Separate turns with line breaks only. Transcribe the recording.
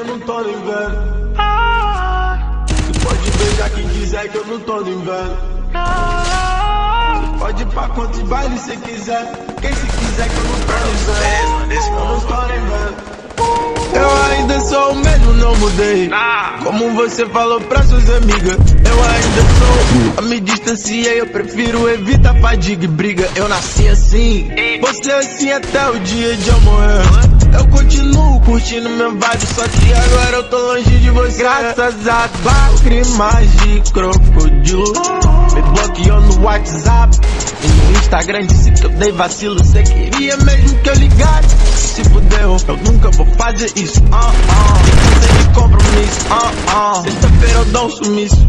não tô no inverno. Tu pode beijar quem quiser que eu não tô no inverno. Pode ir pra quantos bailes cê quiser. Quem se quiser que eu não tô no inverno. Eu não tô no inverno. Eu ainda sou o mesmo, não mudei. Como você falou pra suas amigas, eu ainda sou. Eu me distanciei, eu prefiro evitar fadiga e briga. Eu nasci assim, você assim até o dia de eu morrer. Eu continuo curtindo meu vibe, só que agora eu tô longe de você. Graças a lágrimas de crocodilo, me bloqueou no WhatsApp e no Instagram, disse que eu dei vacilo. Cê queria mesmo que eu ligasse? Se fudeu, eu nunca vou fazer isso. Você me compromisso. Sexta-feira eu dou um sumiço.